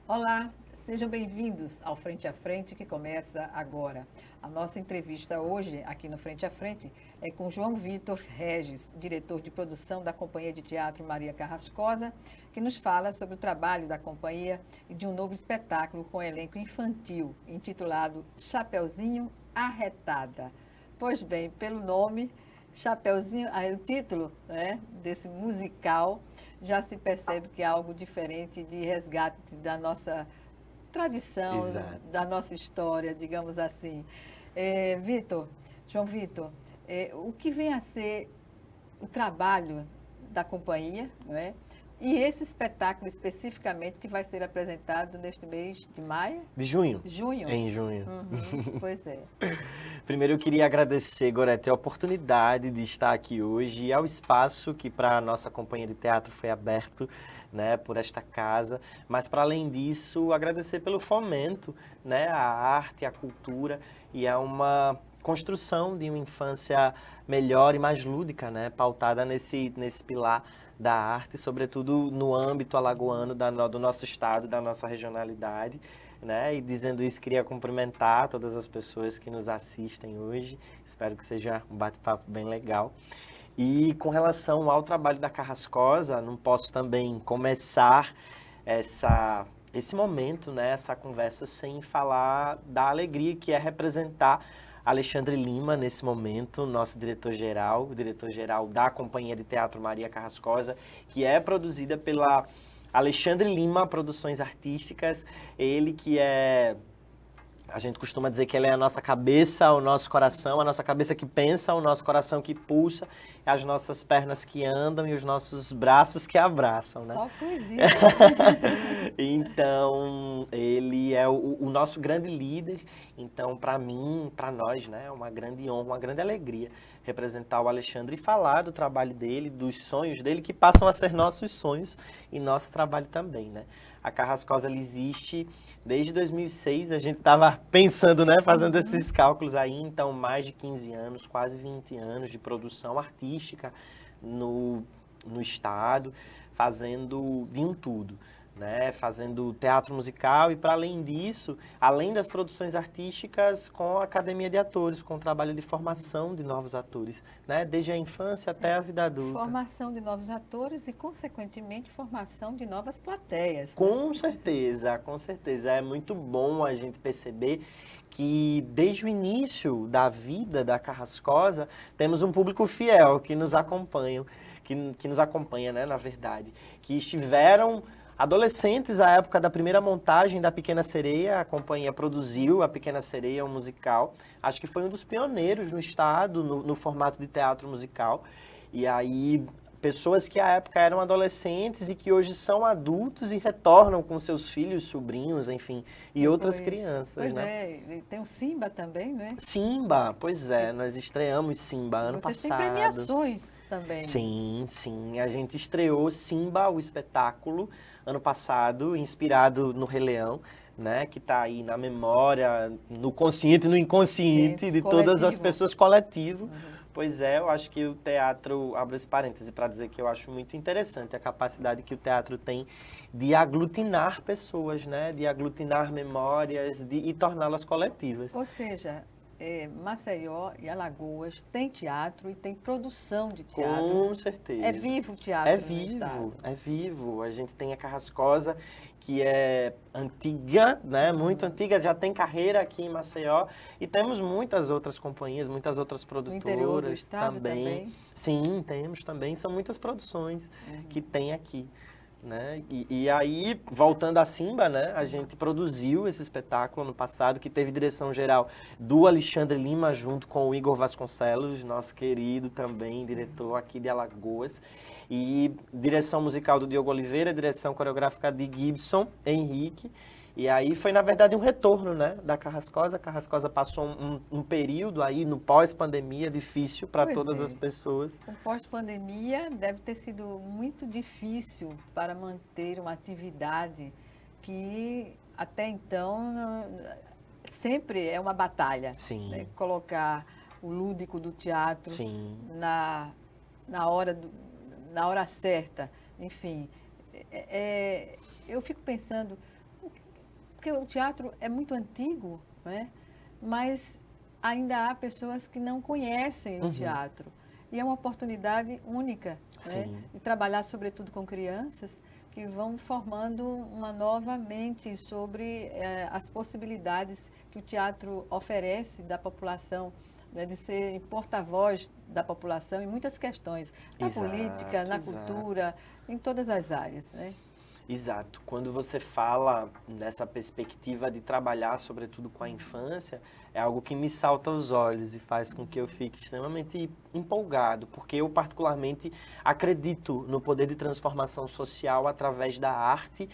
Olá, sejam bem-vindos ao Frente a Frente, que começa agora. A nossa entrevista hoje, aqui no Frente a Frente, é com João Vitor Regis, diretor de produção da Companhia de Teatro Maria Carrascosa, que nos fala sobre o trabalho da companhia e de um novo espetáculo com elenco infantil, intitulado Chapeuzinho Arretada. Pois bem, pelo nome, Chapeuzinho, o título, né, desse musical, já se percebe que é algo diferente de resgate da nossa tradição, Exato. da nossa história, digamos assim. João Vitor, o que vem a ser o trabalho da companhia, não é? E esse espetáculo especificamente que vai ser apresentado neste mês de maio? De junho. Junho? Em junho. Pois é. Primeiro eu queria agradecer, Gorete, a oportunidade de estar aqui hoje e ao espaço que para a nossa companhia de teatro foi aberto, né, por esta casa. Mas para além disso, agradecer pelo fomento, né, à arte, à cultura e a uma construção de uma infância melhor e mais lúdica, né, pautada nesse pilar da arte, sobretudo no âmbito alagoano do nosso estado, da nossa regionalidade, né? E dizendo isso, queria cumprimentar todas as pessoas que nos assistem hoje. Espero que seja um bate-papo bem legal. E com relação ao trabalho da Carrascosa, não posso também começar esse momento, né, essa conversa, sem falar da alegria que é representar Alexandre Lima, nesse momento, nosso diretor-geral, o diretor-geral da Companhia de Teatro Maria Carrascosa, que é produzida pela Alexandre Lima Produções Artísticas, ele que é... A gente costuma dizer que ele é a nossa cabeça, o nosso coração, a nossa cabeça que pensa, o nosso coração que pulsa, as nossas pernas que andam e os nossos braços que abraçam, né? Só poesia. Então, ele é o nosso grande líder. Então, para mim, para nós, né, é uma grande honra, uma grande alegria representar o Alexandre e falar do trabalho dele, dos sonhos dele, que passam a ser nossos sonhos e nosso trabalho também, né? A Carrascosa, ela existe desde 2006, a gente estava pensando, né, fazendo esses cálculos aí, então mais de 15 anos, quase 20 anos de produção artística no estado, fazendo de um tudo, né, fazendo teatro musical e, para além disso, além das produções artísticas, com a academia de atores, com o trabalho de formação de novos atores, né, desde a infância até a vida adulta. Formação de novos atores e, consequentemente, formação de novas plateias. Com certeza, com certeza. É muito bom a gente perceber que desde o início da vida da Carrascosa, temos um público fiel que nos acompanha, que nos acompanha, né, na verdade, que estiveram adolescentes à época da primeira montagem da Pequena Sereia. A companhia produziu a Pequena Sereia, um musical. Acho que foi um dos pioneiros no estado, no formato de teatro musical. E aí, pessoas que à época eram adolescentes e que hoje são adultos e retornam com seus filhos, sobrinhos, enfim, e outras crianças, Pois né? é, e tem o Simba também, né? Simba, pois é, nós estreamos Simba ano Vocês têm passado. premiações também. Sim, a gente estreou Simba, o espetáculo, ano passado, inspirado no Rei Leão, né, que está aí na memória, no consciente e no inconsciente de todas as Coletivo. pessoas, coletivo. Pois é, eu acho que o teatro, abro esse parêntese para dizer que eu acho muito interessante a capacidade que o teatro tem de aglutinar pessoas, né, de aglutinar memórias e torná-las coletivas. Ou seja, Maceió e Alagoas tem teatro e tem produção de teatro. Com certeza. É vivo o teatro É no estado. vivo, é vivo. A gente tem a Carrascosa, que é antiga, né? Muito antiga, já tem carreira aqui em Maceió. E temos muitas outras companhias, muitas outras produtoras interior do estado também? Sim, temos também. São muitas produções que tem aqui. Né? E aí, voltando a Simba, né? A gente produziu esse espetáculo ano passado, que teve direção geral do Alexandre Lima, junto com o Igor Vasconcelos, nosso querido também, diretor aqui de Alagoas. E direção musical do Diogo Oliveira, direção coreográfica de Gibson Henrique. E aí foi, na verdade, um retorno, né, da Carrascosa. A Carrascosa passou um período aí no pós-pandemia difícil para Pois todas é. as pessoas. O pós-pandemia deve ter sido muito difícil para manter uma atividade que até então sempre é uma batalha. Sim. Né? Colocar o lúdico do teatro Sim. na hora certa. Enfim, eu fico pensando porque o teatro é muito antigo, né? Mas ainda há pessoas que não conhecem o teatro. E é uma oportunidade única, né? De trabalhar, sobretudo, com crianças que vão formando uma nova mente sobre as possibilidades que o teatro oferece da população, né? De ser porta-voz da população em muitas questões, na política, na cultura, em todas as áreas, né? Exato. Quando você fala nessa perspectiva de trabalhar, sobretudo com a infância, é algo que me salta aos olhos e faz com que eu fique extremamente empolgado, porque eu particularmente acredito no poder de transformação social através da arte,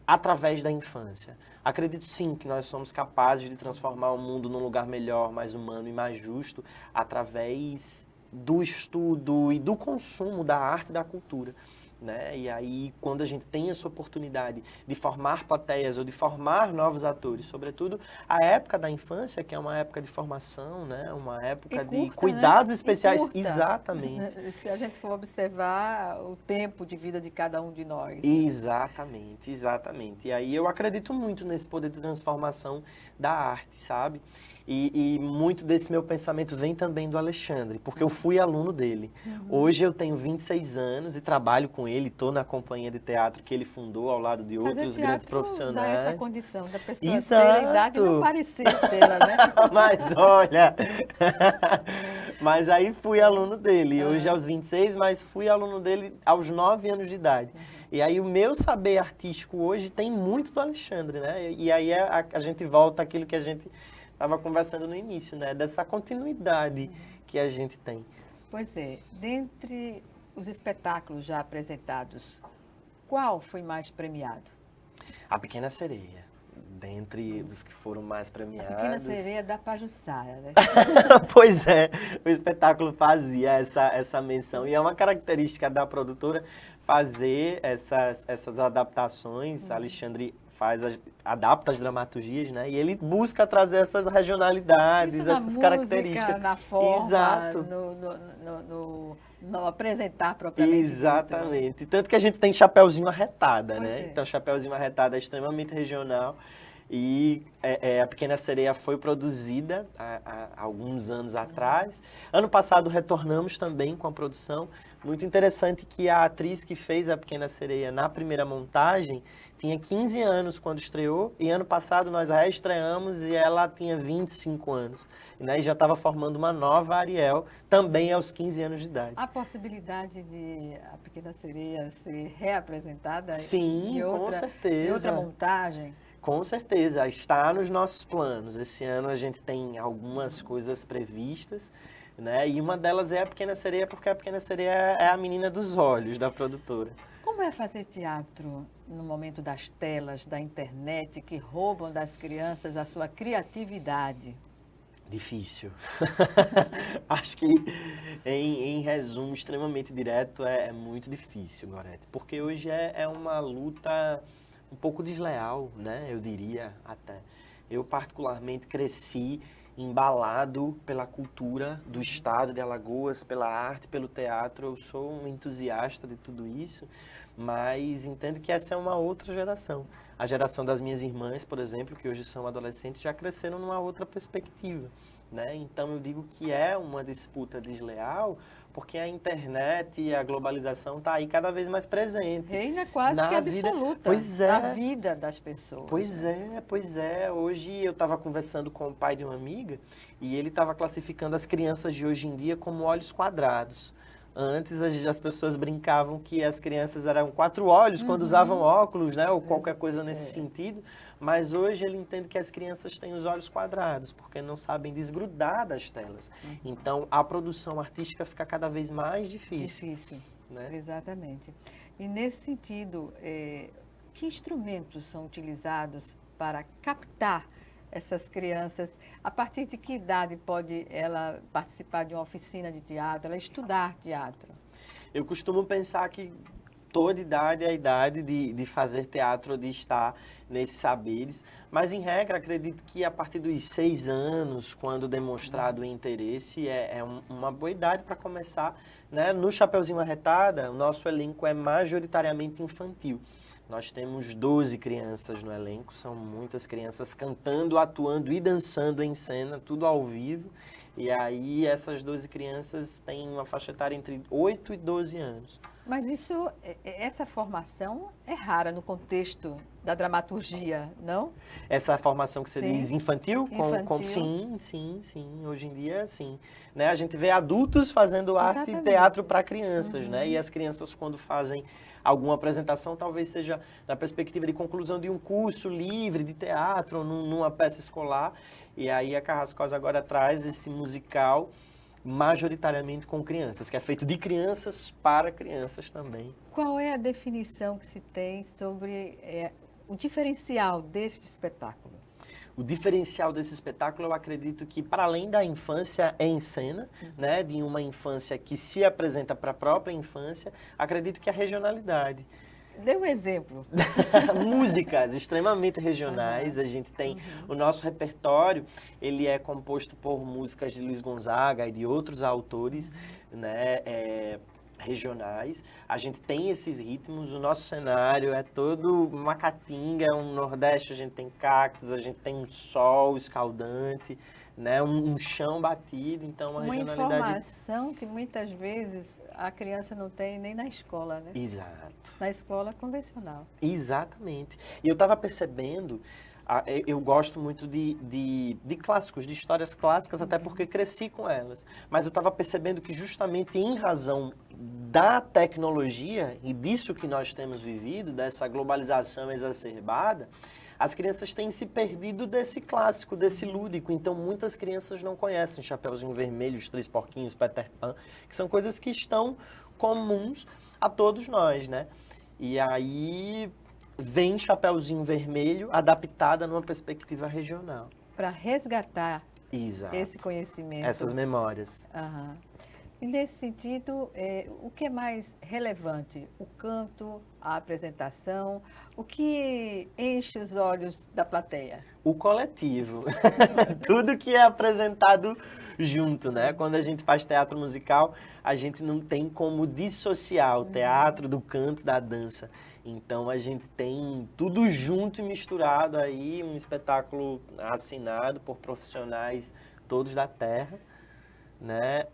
através da infância. Acredito sim que nós somos capazes de transformar o mundo num lugar melhor, mais humano e mais justo através do estudo e do consumo da arte e da cultura. Né? E aí, quando a gente tem essa oportunidade de formar plateias ou de formar novos atores, sobretudo a época da infância, que é uma época de formação, né? Uma época curta, de cuidados, né? Especiais. Exatamente. Se a gente for observar o tempo de vida de cada um de nós. Exatamente, exatamente. E aí eu acredito muito nesse poder de transformação da arte, sabe? E muito desse meu pensamento vem também do Alexandre, porque eu fui aluno dele. Hoje eu tenho 26 anos e trabalho com ele, estou na companhia de teatro que ele fundou ao lado de outros grandes profissionais. Dá essa condição da pessoa ter a idade e não parecer tê-la, né? Mas olha, mas aí fui aluno dele, hoje aos 26, mas fui aluno dele aos 9 anos de idade. E aí o meu saber artístico hoje tem muito do Alexandre, né? E aí a gente volta àquilo que a gente estava conversando no início, né? Dessa continuidade que a gente tem. Pois é. Dentre os espetáculos já apresentados, qual foi mais premiado? A Pequena Sereia. Dentre dos que foram mais premiados. A Pequena Sereia da Pajuçara, né? Pois é, o espetáculo fazia essa menção. E é uma característica da produtora fazer essas adaptações. Alexandre adapta as dramaturgias, né? E ele busca trazer essas regionalidades, isso essas música, características. Na forma, exato. No apresentar propriamente. Exatamente. Dito. Tanto que a gente tem Chapeuzinho Arretada, pois né? É. Então, Chapeuzinho Arretada é extremamente regional. E a Pequena Sereia foi produzida há alguns anos atrás. Ano passado retornamos também com a produção. Muito interessante que a atriz que fez a Pequena Sereia na primeira montagem tinha 15 anos quando estreou, e ano passado nós reestreamos e ela tinha 25 anos. Né? E já estava formando uma nova Ariel, também aos 15 anos de idade. Há possibilidade de a Pequena Sereia ser reapresentada? Sim, com certeza. Em outra montagem? Com certeza, está nos nossos planos. Esse ano a gente tem algumas coisas previstas, né? E uma delas é a Pequena Sereia, porque a Pequena Sereia é a menina dos olhos da produtora. Como é fazer teatro no momento das telas, da internet, que roubam das crianças a sua criatividade? Difícil. Acho que, em resumo, extremamente direto, é muito difícil, Gorete. Porque hoje é uma luta um pouco desleal, né? Eu diria até. Eu, particularmente, cresci embalado pela cultura do estado de Alagoas, pela arte, pelo teatro. Eu sou um entusiasta de tudo isso, mas entendo que essa é uma outra geração. A geração das minhas irmãs, por exemplo, que hoje são adolescentes, já cresceram numa outra perspectiva, né? Então eu digo que é uma disputa desleal, porque a internet e a globalização está aí cada vez mais presente. Reina quase que absoluta na vida das pessoas. Pois é. Hoje eu estava conversando com o pai de uma amiga e ele estava classificando as crianças de hoje em dia como olhos quadrados. Antes as pessoas brincavam que as crianças eram 4 olhos quando usavam óculos, né? Ou qualquer coisa nesse sentido. Mas hoje ele entende que as crianças têm os olhos quadrados, porque não sabem desgrudar das telas. Então, a produção artística fica cada vez mais difícil. Difícil, né? Exatamente. E nesse sentido, que instrumentos são utilizados para captar essas crianças? A partir de que idade pode ela participar de uma oficina de teatro, ela estudar teatro? Eu costumo pensar que toda idade é a idade de fazer teatro, de estar nesses saberes, mas em regra acredito que a partir dos 6 anos, quando demonstrado o interesse, é uma boa idade para começar, né? No Chapeuzinho Arretada, o nosso elenco é majoritariamente infantil. Nós temos 12 crianças no elenco, são muitas crianças cantando, atuando e dançando em cena, tudo ao vivo. E aí essas 12 crianças têm uma faixa etária entre 8 e 12 anos. Mas essa formação é rara no contexto da dramaturgia, não? Essa formação que você Sim. diz infantil? Infantil. Sim. Hoje em dia, sim. Né? A gente vê adultos fazendo arte e Exatamente. teatro para crianças, né? E as crianças, quando fazem alguma apresentação, talvez seja na perspectiva de conclusão de um curso livre de teatro, numa peça escolar. E aí a Carrascosa agora traz esse musical majoritariamente com crianças, que é feito de crianças para crianças também. Qual é a definição que se tem sobre o diferencial deste espetáculo? O diferencial desse espetáculo, eu acredito que, para além da infância em cena, né, de uma infância que se apresenta para a própria infância, acredito que a regionalidade. Dê um exemplo. Músicas extremamente regionais, a gente tem o nosso repertório, ele é composto por músicas de Luiz Gonzaga e de outros autores, né, regionais. A gente tem esses ritmos, o nosso cenário é todo uma caatinga, um Nordeste, a gente tem cactos, a gente tem um sol escaldante, né, um chão batido, então Uma informação que muitas vezes a criança não tem nem na escola, né? Exato. Na escola convencional. Exatamente. E eu estava percebendo, eu gosto muito de clássicos, de histórias clássicas, até porque cresci com elas. Mas eu estava percebendo que justamente em razão da tecnologia e disso que nós temos vivido, dessa globalização exacerbada, as crianças têm se perdido desse clássico, desse lúdico. Então, muitas crianças não conhecem Chapeuzinho Vermelho, Os Três Porquinhos, Peter Pan, que são coisas que estão comuns a todos nós, né? E aí vem Chapeuzinho Vermelho adaptada numa perspectiva regional. Para resgatar Exato. esse conhecimento. Essas memórias. Aham. E nesse sentido, o que é mais relevante? O canto, a apresentação, o que enche os olhos da plateia? O coletivo. Tudo que é apresentado junto, né? Quando a gente faz teatro musical, a gente não tem como dissociar o teatro do canto, da dança. Então a gente tem tudo junto e misturado aí, um espetáculo assinado por profissionais todos da terra. Né?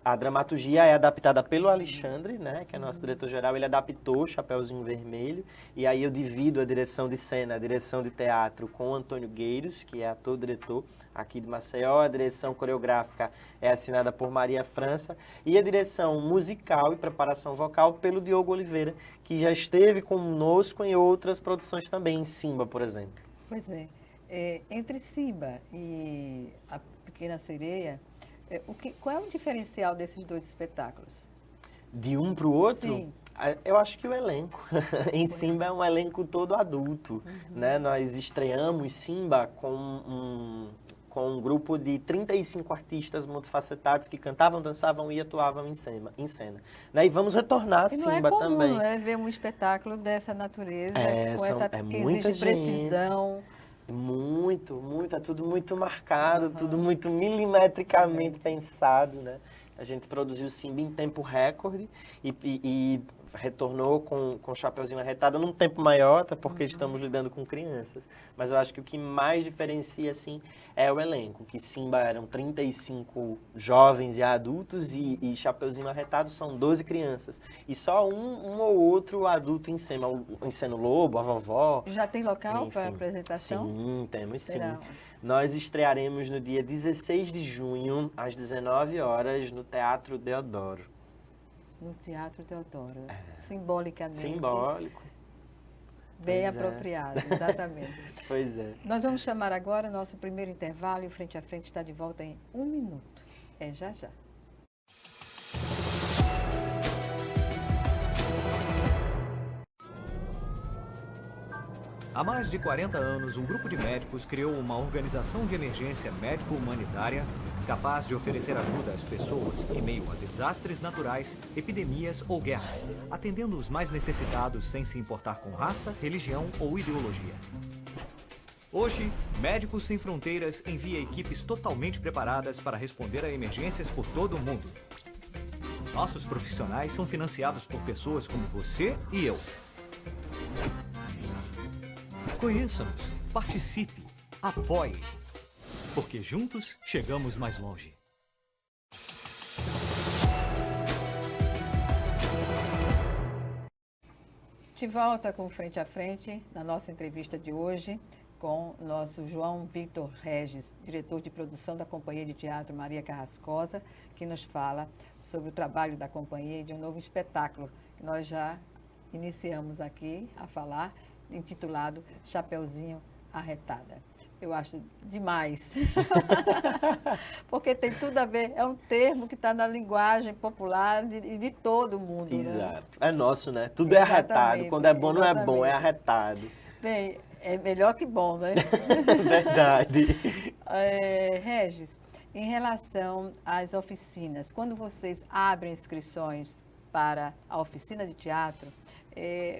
A dramaturgia é adaptada pelo Alexandre, né? Que é nosso diretor-geral. Ele adaptou Chapeuzinho Vermelho. E aí eu divido a direção de cena, a direção de teatro com o Antônio Gueiros, que é ator-diretor aqui de Maceió. A direção coreográfica é assinada por Maria França. E a direção musical e preparação vocal pelo Diogo Oliveira, que já esteve conosco em outras produções também, em Simba, por exemplo. Pois é. Entre Simba e A Pequena Sereia, qual é o diferencial desses dois espetáculos? De um para o outro? Sim. Eu acho que o elenco. Em Simba é um elenco todo adulto. Né? Nós estreamos Simba com um grupo de 35 artistas multifacetados que cantavam, dançavam e atuavam em cena. Né? E vamos retornar a Simba comum, também. Não é ver um espetáculo dessa natureza, com essa que muita exige precisão. Muito, é tudo muito marcado, tudo muito milimetricamente pensado, né? A gente produziu Simba em tempo recorde e retornou com Chapeuzinho Arretado num tempo maior, até porque estamos lidando com crianças. Mas eu acho que o que mais diferencia, assim, é o elenco, que Simba eram 35 jovens e adultos e Chapeuzinho Arretado são 12 crianças. E só um ou outro adulto em cena o Lobo, a vovó. Já tem local enfim. para apresentação? Sim, temos sim. Será? Nós estrearemos no dia 16 de junho, às 19 horas, no Teatro Deodoro. No Teatro Deodoro. Simbolicamente. Simbólico. Bem Pois é. apropriado, exatamente. Pois é. Nós vamos chamar agora nosso primeiro intervalo e o Frente a Frente está de volta em 1 minuto. É já já. Há mais de 40 anos, um grupo de médicos criou uma organização de emergência médico-humanitária capaz de oferecer ajuda às pessoas em meio a desastres naturais, epidemias ou guerras, atendendo os mais necessitados sem se importar com raça, religião ou ideologia. Hoje, Médicos Sem Fronteiras envia equipes totalmente preparadas para responder a emergências por todo o mundo. Nossos profissionais são financiados por pessoas como você e eu. Conheça-nos, participe, apoie, porque juntos chegamos mais longe. De volta com Frente a Frente, na nossa entrevista de hoje, com o nosso João Vitor Regis, diretor de produção da Companhia de Teatro Maria Carrascosa, que nos fala sobre o trabalho da companhia e de um novo espetáculo que nós já iniciamos aqui a falar, intitulado Chapeuzinho Arretada. Eu acho demais, porque tem tudo a ver, é um termo que está na linguagem popular de todo mundo. Exato. Né? É nosso, né? Tudo é arretado. Quando é bom, não é bom, é arretado. Bem, é melhor que bom, né? Verdade. Regis, em relação às oficinas, quando vocês abrem inscrições para a oficina de teatro,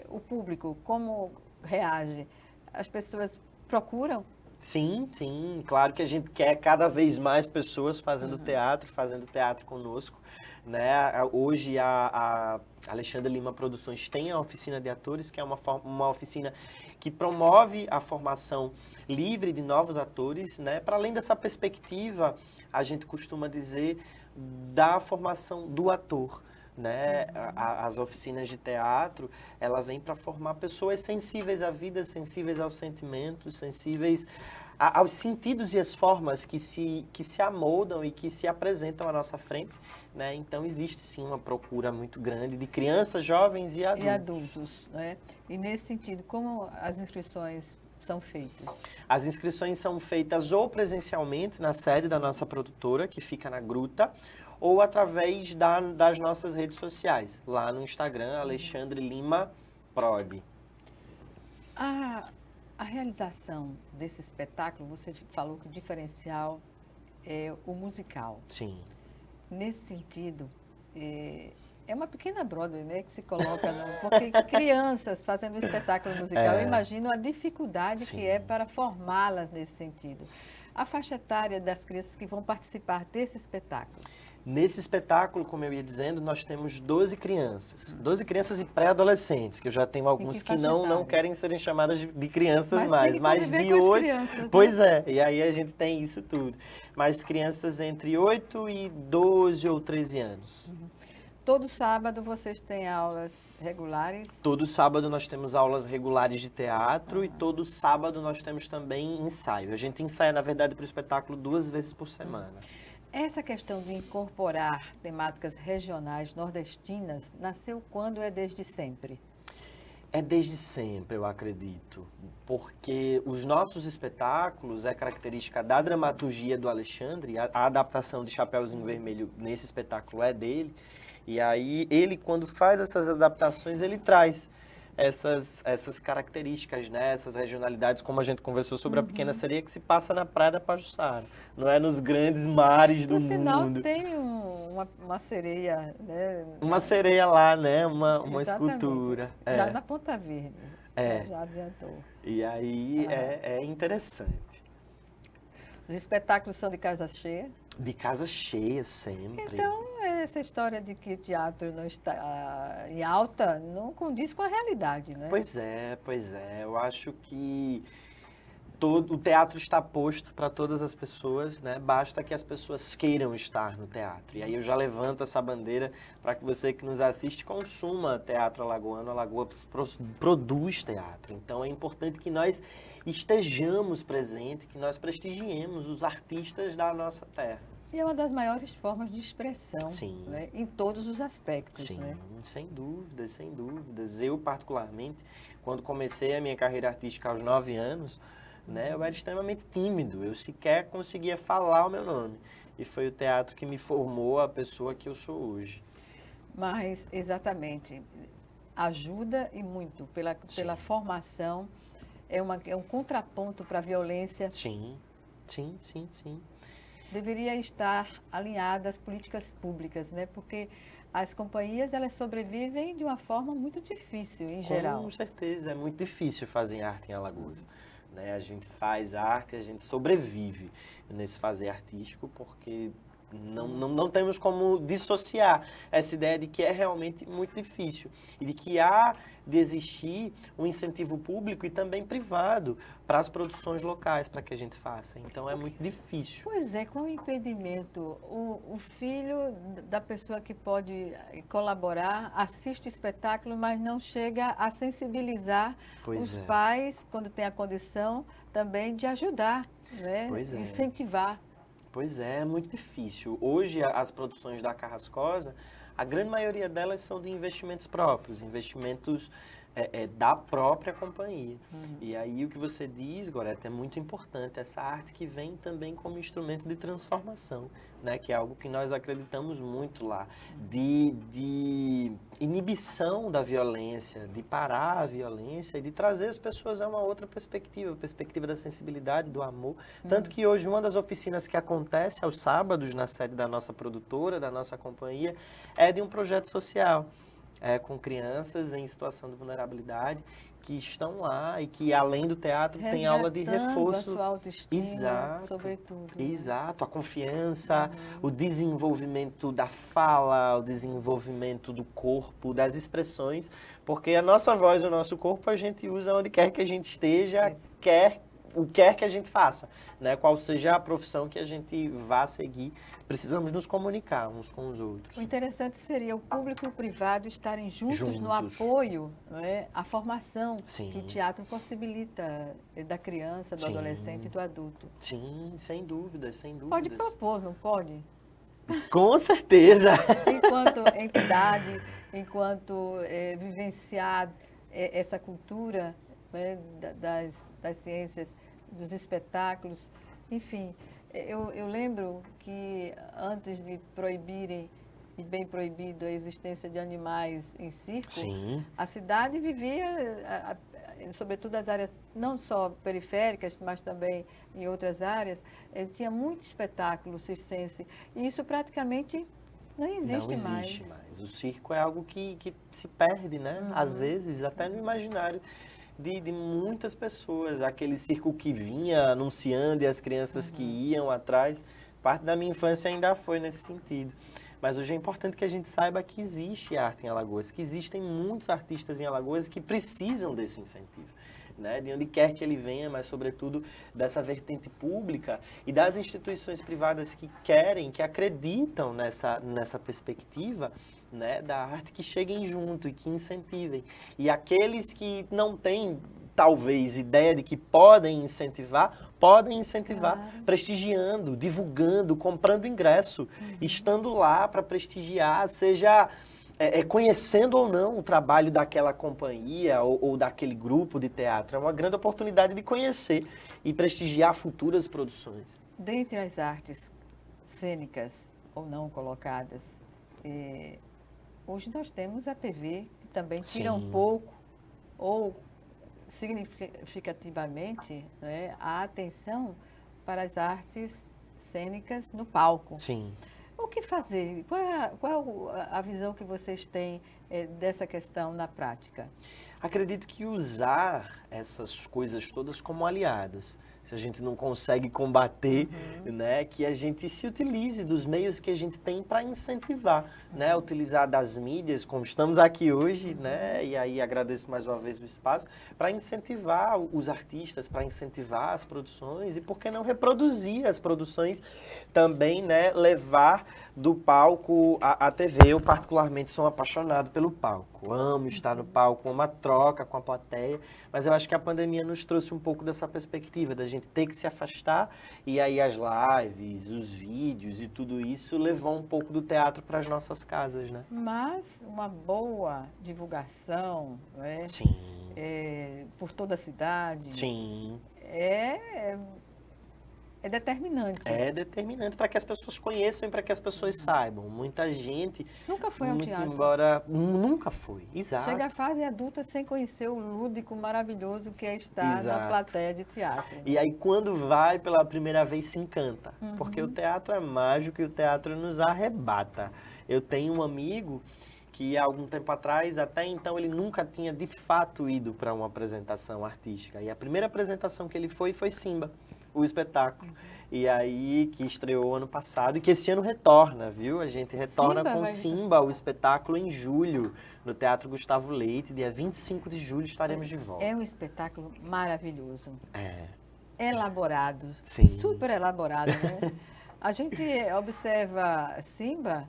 o público como reage? As pessoas procuram? Sim, sim. Claro que a gente quer cada vez mais pessoas fazendo teatro conosco. Né? Hoje a Alexandre Lima Produções tem a oficina de atores, que é uma oficina que promove a formação livre de novos atores, né? Para além dessa perspectiva, a gente costuma dizer da formação do ator. Né? As oficinas de teatro, ela vem para formar pessoas sensíveis à vida, sensíveis aos sentimentos, sensíveis aos sentidos e as formas que se amoldam e que se apresentam à nossa frente. Né? Então, existe sim uma procura muito grande de crianças, jovens e adultos. E adultos, né? E nesse sentido, como as inscrições são feitas? As inscrições são feitas ou presencialmente na sede da nossa produtora, que fica na Gruta, ou através das nossas redes sociais, lá no Instagram, Alexandre Lima Prod. A realização desse espetáculo, você falou que o diferencial é o musical. Sim. Nesse sentido, é uma pequena Broadway, né, que se coloca, porque crianças fazendo um espetáculo musical, eu imagino a dificuldade que é para formá-las nesse sentido. A faixa etária das crianças que vão participar desse espetáculo? Nesse espetáculo, como eu ia dizendo, nós temos 12 crianças. 12 crianças e pré-adolescentes, que eu já tenho alguns que não querem serem chamadas de crianças mais. Mas de 8. Crianças, pois é, e aí a gente tem isso tudo. Mas crianças entre 8 e 12 ou 13 anos. Todo sábado vocês têm aulas regulares? Todo sábado nós temos aulas regulares de teatro e todo sábado nós temos também ensaio. A gente ensaia, na verdade, para o espetáculo 2 vezes por semana. Essa questão de incorporar temáticas regionais nordestinas nasceu quando é desde sempre? É desde sempre, eu acredito, porque os nossos espetáculos é característica da dramaturgia do Alexandre, a adaptação de Chapeuzinho Vermelho nesse espetáculo é dele, e aí ele, quando faz essas adaptações, ele traz essas características, né? Essas regionalidades, como a gente conversou sobre a Pequena Sereia, que se passa na Praia da Pajuçara, não é nos grandes mares do mundo. Por sinal, tem uma sereia, né? Uma sereia lá, né? Uma escultura. Já na Ponta Verde, já adiantou. E aí é interessante. Os espetáculos são de casa cheia? De casa cheia, sempre. Então, essa história de que o teatro não está em alta não condiz com a realidade, né? Pois é. Eu acho que o teatro está posto para todas as pessoas, né? Basta que as pessoas queiram estar no teatro. E aí eu já levanto essa bandeira para que você que nos assiste consuma teatro alagoano. Alagoas produz teatro. Então, é importante que nós estejamos presentes, que nós prestigiemos os artistas da nossa terra. E é uma das maiores formas de expressão, né? Em todos os aspectos. Sim, né? Sem dúvidas. Eu, particularmente, quando comecei a minha carreira artística aos 9 anos, né, eu era extremamente tímido, eu sequer conseguia falar o meu nome. E foi o teatro que me formou a pessoa que eu sou hoje. Mas, exatamente, ajuda e muito pela formação. É um contraponto para a violência. Sim. Deveria estar alinhada às políticas públicas, né? Porque as companhias, elas sobrevivem de uma forma muito difícil, em geral. Com certeza, é muito difícil fazer arte em Alagoas. Né? A gente faz arte, a gente sobrevive nesse fazer artístico, porque Não temos como dissociar essa ideia de que é realmente muito difícil e de que há de existir um incentivo público e também privado para as produções locais, para que a gente faça. Então, é muito difícil. Pois é, qual é o impedimento? O filho da pessoa que pode colaborar assiste o espetáculo, mas não chega a sensibilizar Pois os é. pais, quando tem a condição, também de ajudar, né? Pois é. Incentivar. Pois é muito difícil. Hoje, as produções da Carrascosa, a grande maioria delas são de investimentos próprios, investimentos da própria companhia. E aí o que você diz, Gorete, é muito importante, essa arte que vem também como instrumento de transformação, né? Que é algo que nós acreditamos muito lá, de inibição da violência, de parar a violência e de trazer as pessoas a uma outra perspectiva, a perspectiva da sensibilidade, do amor. Tanto que hoje uma das oficinas que acontece aos sábados na sede da nossa produtora, da nossa companhia, é de um projeto social. Com crianças em situação de vulnerabilidade que estão lá e que, além do teatro, tem aula de reforço. A sua autoestima, Exato, sobretudo. Exato, a confiança, o desenvolvimento da fala, o desenvolvimento do corpo, das expressões, porque a nossa voz, o nosso corpo, a gente usa onde quer que a gente esteja, quer que a gente faça, né? Qual seja a profissão que a gente vá seguir, precisamos nos comunicar uns com os outros. O interessante seria o público e o privado estarem juntos no apoio, né, à formação Sim. que o teatro possibilita da criança, do Sim. adolescente e do adulto. Sim, sem dúvidas, sem dúvidas. Pode propor, não pode? Com certeza. Enquanto entidade, enquanto vivenciar essa cultura, né, das ciências, dos espetáculos, enfim. Eu lembro que antes de proibirem, e bem proibido, a existência de animais em circo, Sim. a cidade vivia, sobretudo as áreas não só periféricas, mas também em outras áreas, tinha muito espetáculo circense. E isso praticamente não existe mais. O circo é algo que se perde, né? Às vezes, até no imaginário de muitas pessoas. Aquele circo que vinha anunciando e as crianças que iam atrás. Parte da minha infância ainda foi nesse sentido. Mas hoje é importante que a gente saiba que existe arte em Alagoas, que existem muitos artistas em Alagoas que precisam desse incentivo, né? De onde quer que ele venha, mas sobretudo dessa vertente pública e das instituições privadas que querem, que acreditam nessa perspectiva, né, da arte, que cheguem junto e que incentivem. E aqueles que não têm, talvez, ideia de que podem incentivar, claro, prestigiando, divulgando, comprando ingresso, estando lá para prestigiar, seja conhecendo ou não o trabalho daquela companhia ou daquele grupo de teatro. É uma grande oportunidade de conhecer e prestigiar futuras produções. Dentre as artes cênicas ou não colocadas, hoje nós temos a TV, que também tira um pouco, ou significativamente, né, a atenção para as artes cênicas no palco. Sim. O que fazer? Qual é a visão que vocês têm dessa questão na prática? Acredito que usar essas coisas todas como aliadas. Se a gente não consegue combater, né, que a gente se utilize dos meios que a gente tem para incentivar, né, utilizar das mídias, como estamos aqui hoje, né, e aí agradeço mais uma vez o espaço, para incentivar os artistas, para incentivar as produções e, por que não, reproduzir as produções também, né, levar do palco à TV. Eu, particularmente, sou um apaixonado pelo palco, amo estar no palco, amo a troca com a plateia, mas eu acho que a pandemia nos trouxe um pouco dessa perspectiva, da gente ter que se afastar, e aí as lives, os vídeos e tudo isso levou um pouco do teatro para as nossas casas, né? Mas uma boa divulgação, né? Sim. Por toda a cidade. Sim. É determinante. É determinante para que as pessoas conheçam e para que as pessoas saibam. Muita gente... Nunca foi ao teatro. Nunca foi, exato. Chega à fase adulta sem conhecer o lúdico maravilhoso que é estar na plateia de teatro. E aí, quando vai pela primeira vez, se encanta. Porque o teatro é mágico e o teatro nos arrebata. Eu tenho um amigo que, há algum tempo atrás, até então, ele nunca tinha, de fato, ido para uma apresentação artística. E a primeira apresentação que ele foi Simba, o espetáculo. E aí, que estreou ano passado e que esse ano retorna, viu? A gente retorna Simba com vai- Simba, o espetáculo em julho, no Teatro Gustavo Leite. Dia 25 de julho estaremos de volta. É um espetáculo maravilhoso, É, elaborado, Sim. super elaborado, né? A gente observa Simba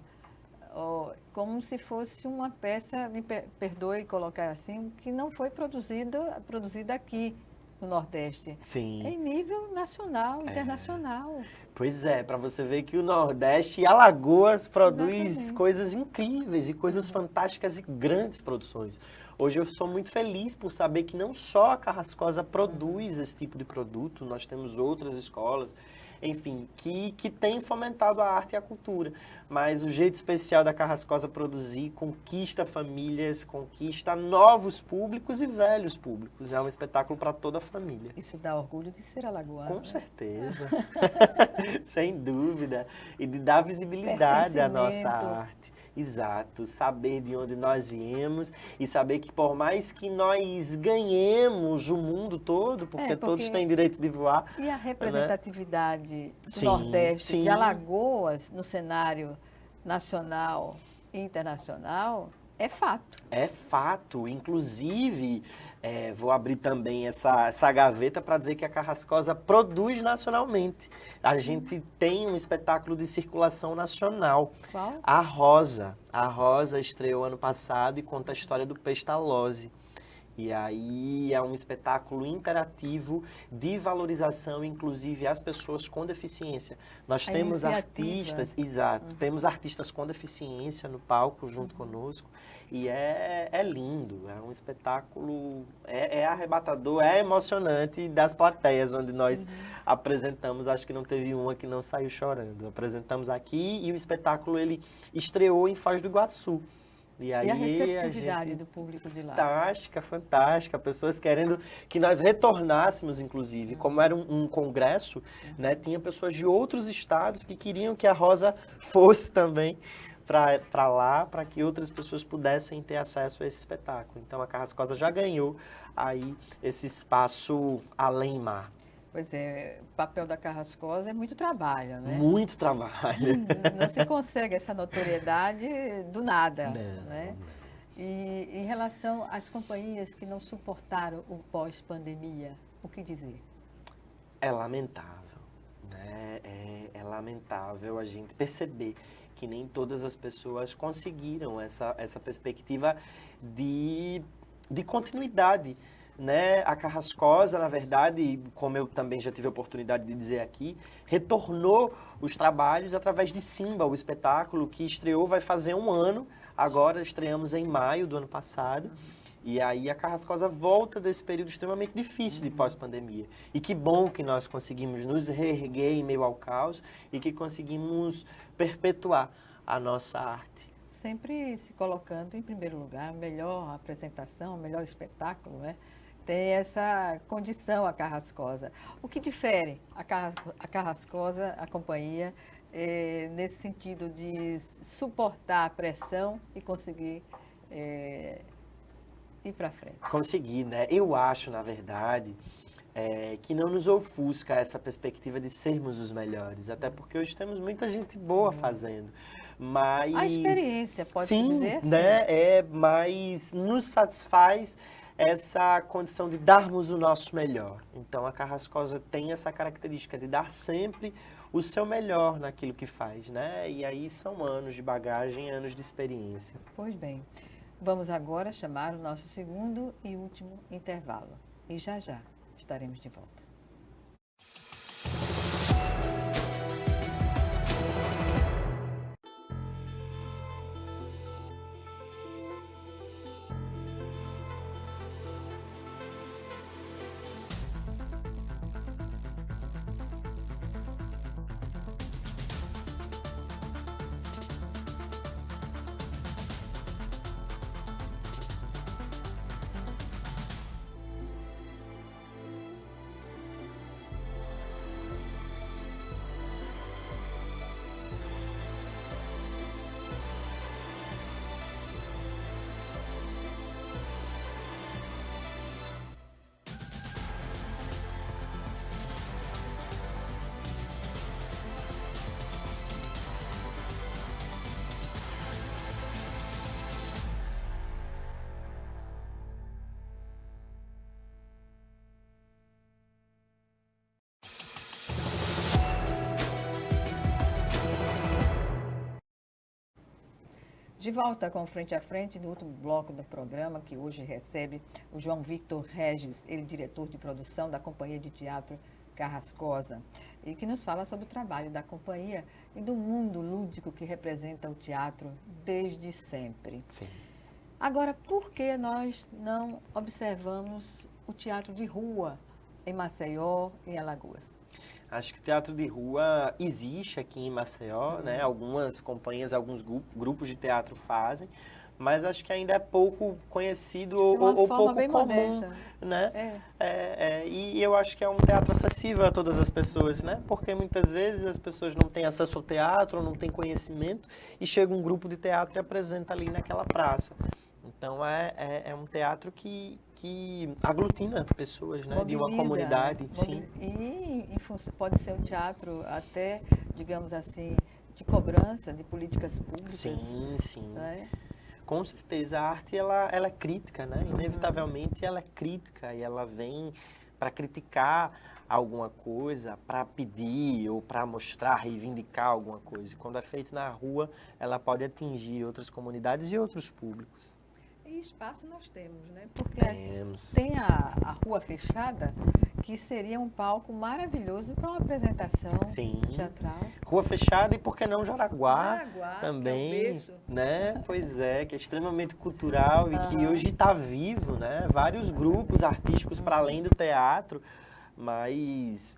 como se fosse uma peça, me perdoe colocar assim, que não foi produzida aqui no Nordeste. sim. É em nível nacional, internacional. Pois é, para você ver que o Nordeste e Alagoas produz Exatamente. coisas incríveis e coisas fantásticas e grandes produções. Hoje eu sou muito feliz por saber que não só a Carrascosa produz esse tipo de produto, nós temos outras escolas, enfim, que têm fomentado a arte e a cultura. Mas o jeito especial da Carrascosa produzir conquista famílias, conquista novos públicos e velhos públicos. É um espetáculo para toda a família. Isso dá orgulho de ser alagoano. Com né? certeza, sem dúvida, e de dar visibilidade à nossa Pertencimento. arte. Exato, saber de onde nós viemos e saber que por mais que nós ganhemos o mundo todo, porque todos têm direito de voar. E a representatividade do Sim, Nordeste, sim. de Alagoas, no cenário nacional e internacional, é fato. É fato, inclusive, vou abrir também essa gaveta para dizer que a Carrascosa produz nacionalmente. A gente tem um espetáculo de circulação nacional. Qual? A Rosa. A Rosa estreou ano passado e conta a história do Pestalozzi. E aí é um espetáculo interativo de valorização, inclusive, às pessoas com deficiência. Nós A temos iniciativa. artistas, exato, temos artistas com deficiência no palco junto conosco. E é lindo, é um espetáculo, é arrebatador, é emocionante das plateias onde nós apresentamos. Acho que não teve uma que não saiu chorando. Apresentamos aqui e o espetáculo ele estreou em Foz do Iguaçu. E aí E a receptividade gente... do público de lá. Fantástica, fantástica. Pessoas querendo que nós retornássemos, inclusive. Como era um congresso, né, tinha pessoas de outros estados que queriam que a Rosa fosse também para lá, para que outras pessoas pudessem ter acesso a esse espetáculo. Então a Carrascosa já ganhou aí esse espaço além mar. Pois é, o papel da Carrascosa é muito trabalho, né? Muito trabalho. Não se consegue essa notoriedade do nada, Não, né? E em relação às companhias que não suportaram o pós-pandemia, o que dizer? É lamentável, né? É lamentável a gente perceber que nem todas as pessoas conseguiram essa perspectiva de continuidade, né? A Carrascosa, na verdade, como eu também já tive a oportunidade de dizer aqui, retornou os trabalhos através de Simba, o espetáculo que estreou, vai fazer um ano, agora estreamos em maio do ano passado, e aí a Carrascosa volta desse período extremamente difícil de pós-pandemia. E que bom que nós conseguimos nos reerguer em meio ao caos e que conseguimos perpetuar a nossa arte. Sempre se colocando em primeiro lugar, melhor apresentação, melhor espetáculo, né? Tem essa condição a Carrascosa. O que difere a Carrascosa, a companhia, nesse sentido de suportar a pressão e conseguir ir para frente? Conseguir, né? Eu acho, na verdade, que não nos ofusca essa perspectiva de sermos os melhores, até porque hoje temos muita gente boa fazendo. Mas A experiência, pode-se sim, dizer assim? né? Mas nos satisfaz essa condição de darmos o nosso melhor. Então a Carrascosa tem essa característica de dar sempre o seu melhor naquilo que faz, né? E aí são anos de bagagem, anos de experiência. Pois bem, vamos agora chamar o nosso segundo e último intervalo. E já estaremos de volta. De volta com Frente a Frente, no último bloco do programa, que hoje recebe o João Victor Regis, ele diretor de produção da Companhia de Teatro Carrascosa, e que nos fala sobre o trabalho da companhia e do mundo lúdico que representa o teatro desde sempre. Sim. Agora, por que nós não observamos o teatro de rua em Maceió e em Alagoas? Acho que o teatro de rua existe aqui em Maceió, né? Algumas companhias, alguns grupos de teatro fazem, mas acho que ainda é pouco conhecido ou pouco bem comum, modesta, né? E eu acho que é um teatro acessível a todas as pessoas, né? Porque muitas vezes as pessoas não têm acesso ao teatro, ou não têm conhecimento, e chega um grupo de teatro e apresenta ali naquela praça. Então, é um teatro que aglutina pessoas, né? De uma comunidade. Sim. E pode ser um teatro até, digamos assim, de cobrança de políticas públicas. Sim, sim. Né? Com certeza. A arte, ela é crítica, né? Inevitavelmente, ela é crítica e ela vem para criticar alguma coisa, para pedir ou para mostrar, reivindicar alguma coisa. E quando é feito na rua, ela pode atingir outras comunidades e outros públicos. E espaço nós temos, né? Porque Temos. tem a Rua Fechada, que seria um palco maravilhoso para uma apresentação teatral. Rua Fechada e, por que não, Jaraguá também, que é o berço. né? Pois é, que é extremamente cultural e que hoje está vivo, né? Vários grupos artísticos para além do teatro, mas,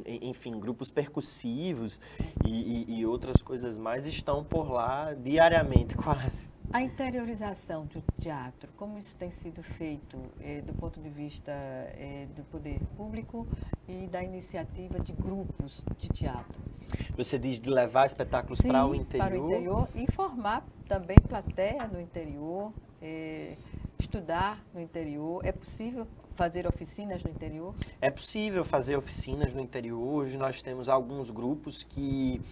enfim, grupos percussivos e outras coisas mais estão por lá diariamente, quase. A interiorização do teatro, como isso tem sido feito do ponto de vista do poder público e da iniciativa de grupos de teatro? Você diz de levar espetáculos para o interior? Para o interior e formar também plateia no interior, estudar no interior. É possível fazer oficinas no interior? É possível fazer oficinas no interior. Hoje nós temos alguns grupos que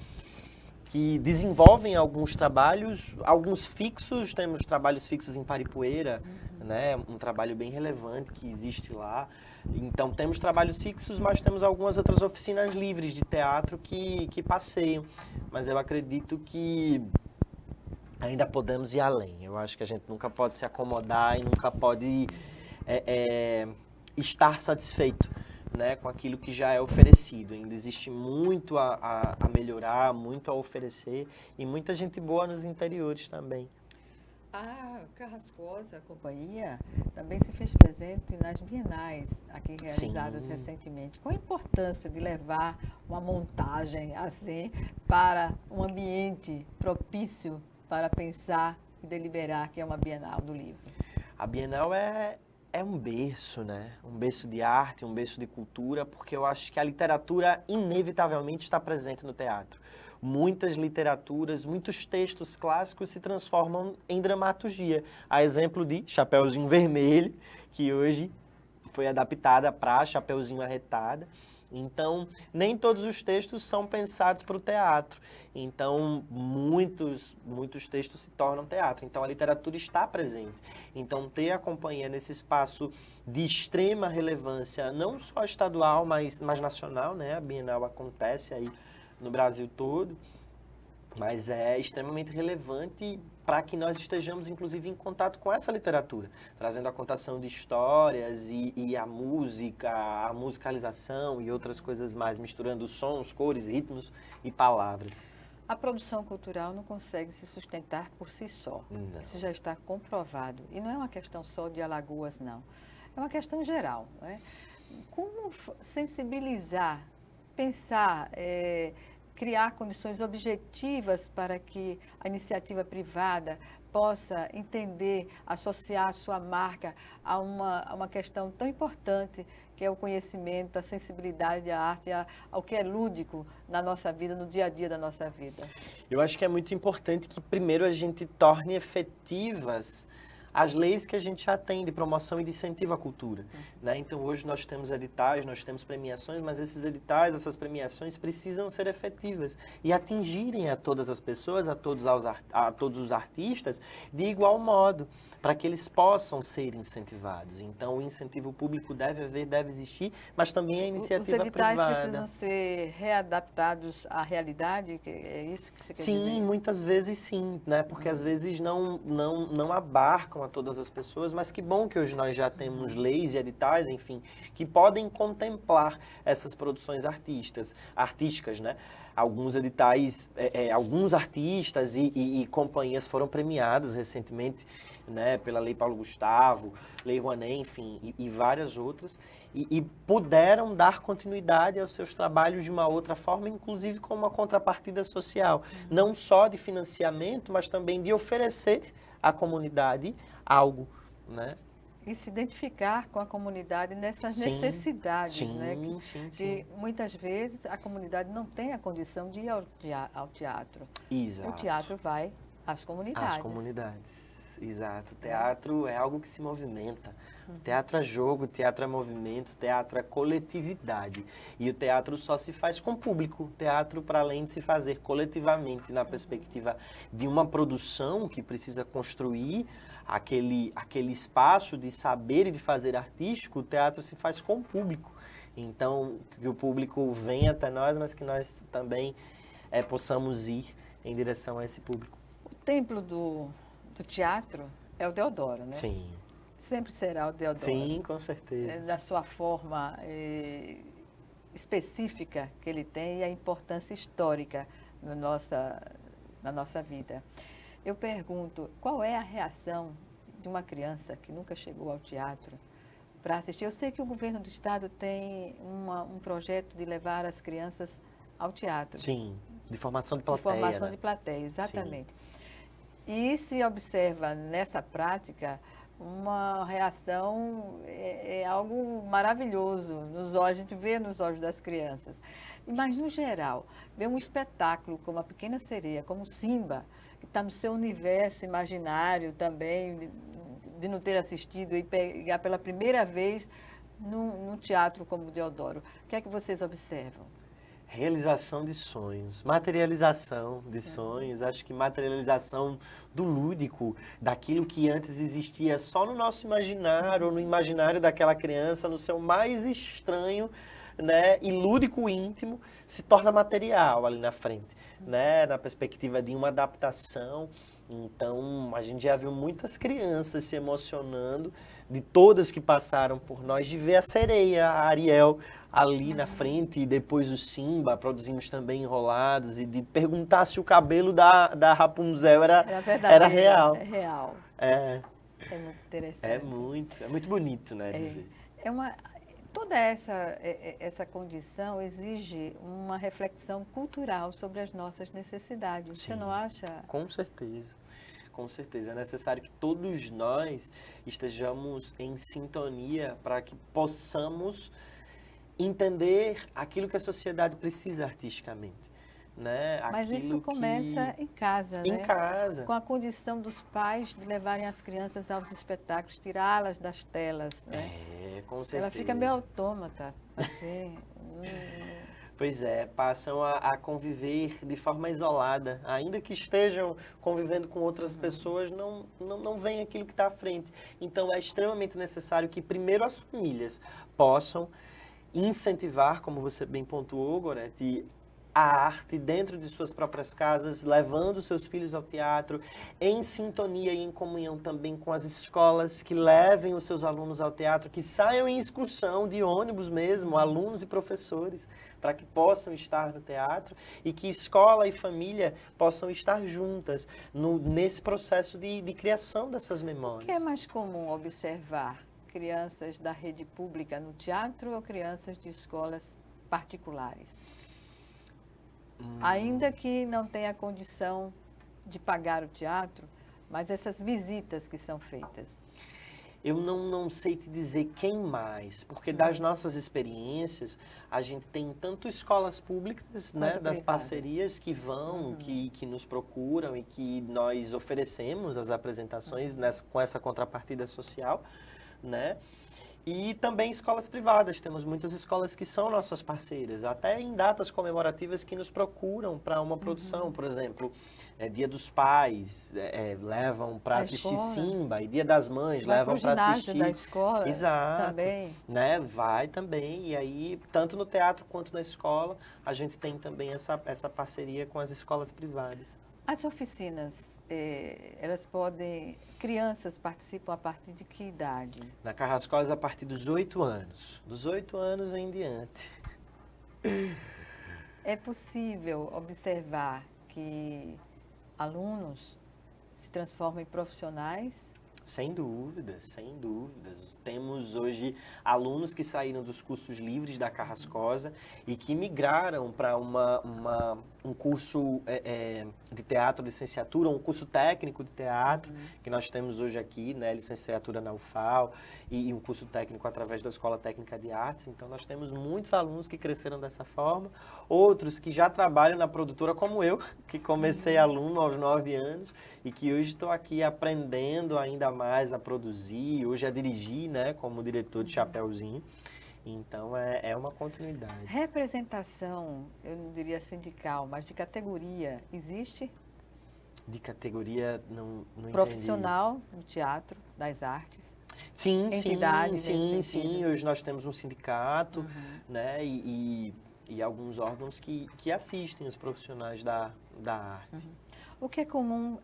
desenvolvem alguns trabalhos, alguns fixos, temos trabalhos fixos em Paripueira, né, um trabalho bem relevante que existe lá. Então temos trabalhos fixos, mas temos algumas outras oficinas livres de teatro que passeiam. Mas eu acredito que ainda podemos ir além. Eu acho que a gente nunca pode se acomodar e nunca pode estar satisfeito, né, com aquilo que já é oferecido. Ainda existe muito a melhorar, muito a oferecer e muita gente boa nos interiores também. A Carrascosa, a companhia, também se fez presente nas bienais aqui realizadas recentemente. Qual a importância de levar uma montagem assim para um ambiente propício para pensar e deliberar, que é uma Bienal do Livro? A Bienal é um berço, né? Um berço de arte, um berço de cultura, porque eu acho que a literatura inevitavelmente está presente no teatro. Muitas literaturas, muitos textos clássicos se transformam em dramaturgia. A exemplo de Chapeuzinho Vermelho, que hoje foi adaptada para Chapeuzinho Arretada. Então, nem todos os textos são pensados para o teatro. Então, muitos textos se tornam teatro. Então, a literatura está presente. Então, ter a companhia nesse espaço de extrema relevância, não só estadual, mas nacional, né? A Bienal acontece aí no Brasil todo, mas é extremamente relevante para que nós estejamos, inclusive, em contato com essa literatura, trazendo a contação de histórias e a música, a musicalização e outras coisas mais, misturando sons, cores, ritmos e palavras. A produção cultural não consegue se sustentar por si só. Não. Isso já está comprovado. E não é uma questão só de Alagoas, não. É uma questão geral. Né? Como sensibilizar, pensar, criar condições objetivas para que a iniciativa privada possa entender, associar a sua marca a uma questão tão importante que é o conhecimento, a sensibilidade à arte, ao que é lúdico na nossa vida, no dia a dia da nossa vida? Eu acho que é muito importante que primeiro a gente torne efetivas as leis que a gente já tem de promoção e de incentivo à cultura, né? Então, hoje nós temos editais, nós temos premiações, mas esses editais, essas premiações precisam ser efetivas e atingirem a todas as pessoas, a todos os artistas, de igual modo, para que eles possam ser incentivados. Então, o incentivo público deve haver, deve existir, mas também a iniciativa Os editais privada. precisam ser readaptados à realidade? É isso que você quer dizer? Sim, muitas vezes sim, né? Porque às vezes não abarcam a todas as pessoas, mas que bom que hoje nós já temos leis e editais, enfim, que podem contemplar essas produções artísticas, né? Alguns editais, alguns artistas e companhias foram premiadas recentemente, né, pela Lei Paulo Gustavo, Lei Rouanet, enfim, e várias outras, e puderam dar continuidade aos seus trabalhos de uma outra forma, inclusive com uma contrapartida social, não só de financiamento, mas também de oferecer à comunidade algo, né? E se identificar com a comunidade nessas Sim, necessidades, sim, né? sim. Que muitas vezes a comunidade não tem a condição de ir ao teatro. Exato. O teatro vai às comunidades. Às comunidades, exato. O teatro é algo que se movimenta. O teatro é jogo, o teatro é movimento, o teatro é coletividade. E o teatro só se faz com o público. O teatro, para além de se fazer coletivamente, na perspectiva de uma produção que precisa construir aquele espaço de saber e de fazer artístico, o teatro se faz com o público. Então, que o público venha até nós, mas que nós também possamos ir em direção a esse público. O templo do teatro é o Deodoro, né? Sim. Sempre será o Deodoro. Sim, com certeza. Da sua forma específica que ele tem e a importância histórica na nossa vida. Eu pergunto, qual é a reação de uma criança que nunca chegou ao teatro para assistir? Eu sei que o governo do estado tem um projeto de levar as crianças ao teatro. Sim, de formação de plateia. De formação né? de plateia, exatamente. Sim. E se observa nessa prática uma reação, é algo maravilhoso nos olhos, a gente vê nos olhos das crianças. Mas, no geral, ver um espetáculo como A Pequena Sereia, como Simba, que está no seu universo imaginário também, de não ter assistido e pegar pela primeira vez num teatro como o Deodoro. O que é que vocês observam? Realização de sonhos, materialização de sonhos, acho que materialização do lúdico, daquilo que antes existia só no nosso imaginário, ou no imaginário daquela criança, no seu mais estranho, né, e lúdico íntimo, se torna material ali na frente, né, na perspectiva de uma adaptação. Então, a gente já viu muitas crianças se emocionando, de todas que passaram por nós, de ver a sereia, a Ariel, ali na frente, e depois o Simba, produzimos também Enrolados, e de perguntar se o cabelo da Rapunzel era real. É real. É muito interessante. É muito bonito, né, de ver. Toda essa condição exige uma reflexão cultural sobre as nossas necessidades. Sim, você não acha? Com certeza. Com certeza. É necessário que todos nós estejamos em sintonia para que possamos entender aquilo que a sociedade precisa artisticamente. Né? Mas isso começa em casa, né? Em casa. Com a condição dos pais de levarem as crianças aos espetáculos, tirá-las das telas, né? Com certeza. Ela fica meio autômata, assim. Pois é, passam a conviver de forma isolada. Ainda que estejam convivendo com outras pessoas, não vem aquilo que está à frente. Então, é extremamente necessário que primeiro as famílias possam incentivar, como você bem pontuou, Gorete, a arte dentro de suas próprias casas, levando seus filhos ao teatro, em sintonia e em comunhão também com as escolas, que levem os seus alunos ao teatro, que saiam em excursão de ônibus mesmo, alunos e professores, para que possam estar no teatro e que escola e família possam estar juntas nesse processo de criação dessas memórias. O que é mais comum observar? Crianças da rede pública no teatro ou crianças de escolas particulares? Ainda que não tenha condição de pagar o teatro, mas essas visitas que são feitas. Eu não sei te dizer quem mais, porque das nossas experiências, a gente tem tanto escolas públicas, né, Quanto das privadas. parcerias que vão, que nos procuram e que nós oferecemos as apresentações com essa contrapartida social, né? E também escolas privadas, temos muitas escolas que são nossas parceiras, até em datas comemorativas que nos procuram para uma produção, por exemplo, Dia dos Pais, levam para A assistir escola. Simba, e Dia das Mães, Vai levam pro para ginásio assistir. da escola Exato, também. né? Vai também, e aí, tanto no teatro quanto na escola, a gente tem também essa parceria com as escolas privadas. As oficinas, elas podem... Crianças participam a partir de que idade? Na Carrascosa, a partir dos 8 anos. Dos 8 anos em diante. É possível observar que alunos se transformam em profissionais? Sem dúvidas, sem dúvidas. Temos hoje alunos que saíram dos cursos livres da Carrascosa e que migraram para um curso de teatro, licenciatura, um curso técnico de teatro, que nós temos hoje aqui, né, licenciatura na UFAL e um curso técnico através da Escola Técnica de Artes. Então, nós temos muitos alunos que cresceram dessa forma, outros que já trabalham na produtora, como eu, que comecei aluno aos 9 anos e que hoje estou aqui aprendendo ainda mais a produzir, hoje a dirigir, né, como diretor de Chapeuzinho. Então, é uma continuidade. Representação, eu não diria sindical, mas de categoria, existe? De categoria, não Profissional no teatro, das artes? Sim, Entidade nesse sim. sentido. Hoje nós temos um sindicato, né, e alguns órgãos que assistem os profissionais da arte. O que é comum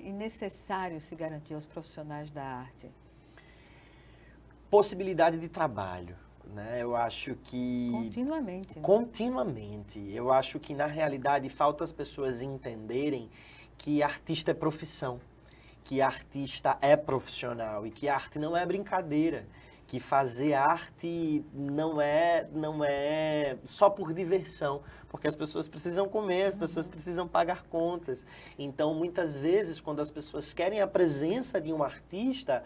e necessário se garantir aos profissionais da arte? Possibilidade de trabalho, né? Eu acho que... Continuamente. Né? Continuamente. Eu acho que, na realidade, falta as pessoas entenderem que artista é profissão, que artista é profissional e que arte não é brincadeira, que fazer arte não é só por diversão, porque as pessoas precisam comer, as pessoas precisam pagar contas. Então, muitas vezes, quando as pessoas querem a presença de um artista,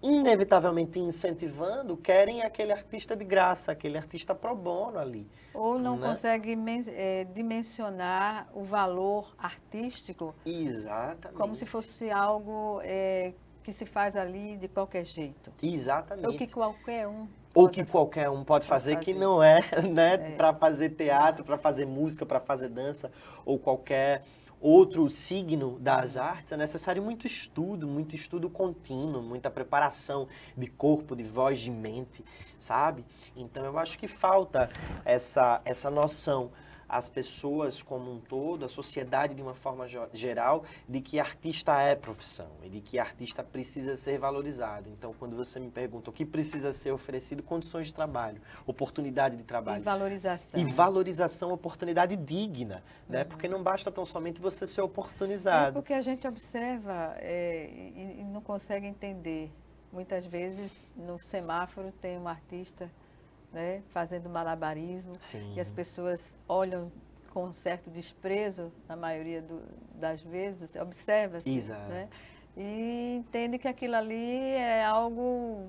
inevitavelmente incentivando, querem aquele artista de graça, aquele artista pro bono ali. Ou não né? consegue dimensionar o valor artístico. Exatamente. Como se fosse algo que se faz ali de qualquer jeito. Exatamente. Ou que qualquer um Ou que qualquer um pode fazer, que não é, né? Para fazer teatro, para fazer música, para fazer dança, ou qualquer outro signo das artes, é necessário muito estudo contínuo, muita preparação de corpo, de voz, de mente, sabe? Então, eu acho que falta essa noção às pessoas como um todo, à sociedade de uma forma geral, de que artista é profissão e de que artista precisa ser valorizado. Então, quando você me pergunta o que precisa ser oferecido, condições de trabalho, oportunidade de trabalho. E valorização. E valorização, oportunidade digna, né? Porque não basta tão somente você ser oportunizado. Porque a gente observa e não consegue entender. Muitas vezes, no semáforo, tem um artista, né, fazendo malabarismo. Sim. E as pessoas olham com um certo desprezo, na maioria das vezes, observa-se. Exato. Né, e entende que aquilo ali é algo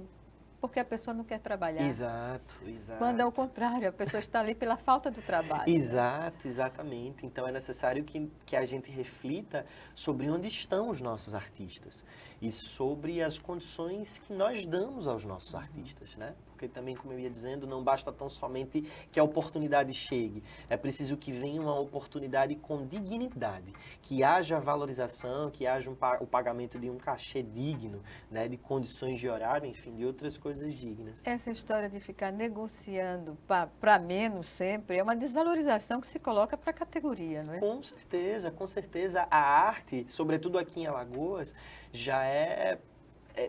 porque a pessoa não quer trabalhar. Exato. Quando é o contrário, a pessoa está ali pela falta de trabalho. Exato, exatamente. Então é necessário que a gente reflita sobre onde estão os nossos artistas e sobre as condições que nós damos aos nossos artistas, né? Porque também, como eu ia dizendo, não basta tão somente que a oportunidade chegue. É preciso que venha uma oportunidade com dignidade, que haja valorização, que haja o pagamento de um cachê digno, né? De condições de horário, enfim, de outras coisas dignas. Essa história de ficar negociando para menos sempre é uma desvalorização que se coloca para a categoria, não é? Com certeza, com certeza. A arte, sobretudo aqui em Alagoas, já é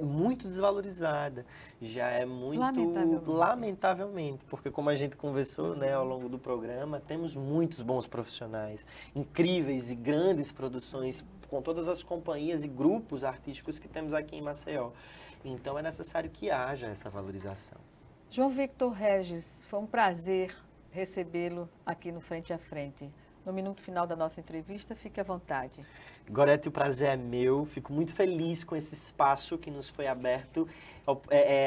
muito desvalorizada, já é muito, lamentavelmente, porque como a gente conversou, né, ao longo do programa, temos muitos bons profissionais, incríveis e grandes produções, com todas as companhias e grupos artísticos que temos aqui em Maceió. Então é necessário que haja essa valorização. João Victor Regis, foi um prazer recebê-lo aqui no Frente a Frente. no minuto final da nossa entrevista. Fique à vontade. Gorete, o prazer é meu. Fico muito feliz com esse espaço que nos foi aberto.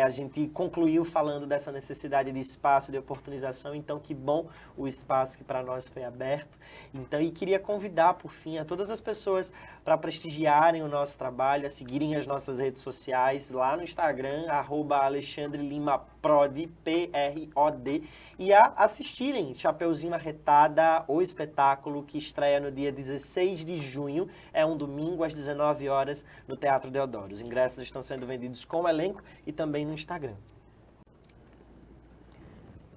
A gente concluiu falando dessa necessidade de espaço, de oportunização, então que bom o espaço que para nós foi aberto. Então, e queria convidar, por fim, a todas as pessoas para prestigiarem o nosso trabalho, a seguirem as nossas redes sociais, lá no Instagram, @AlexandreLimaProd, PROD, e a assistirem Chapeuzinho Arretada, o espetáculo que estreia no dia 16 de junho, é um domingo, às 19 horas, no Teatro Deodoro. Os ingressos estão sendo vendidos com o elenco e também no Instagram.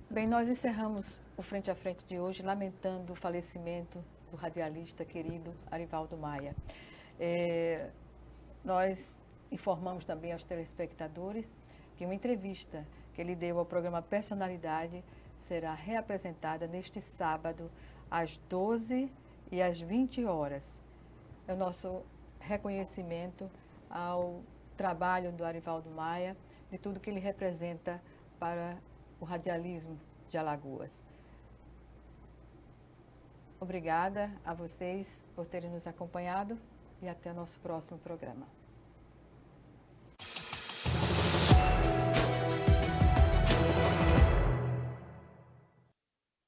Bem, nós encerramos o Frente a Frente de hoje lamentando o falecimento do radialista querido Arivaldo Maia. Nós informamos também aos telespectadores que uma entrevista que ele deu ao programa Personalidade será reapresentada neste sábado às 12 e às 20 horas. É o nosso reconhecimento ao trabalho do Arivaldo Maia, de tudo que ele representa para o radialismo de Alagoas. Obrigada a vocês por terem nos acompanhado e até o nosso próximo programa.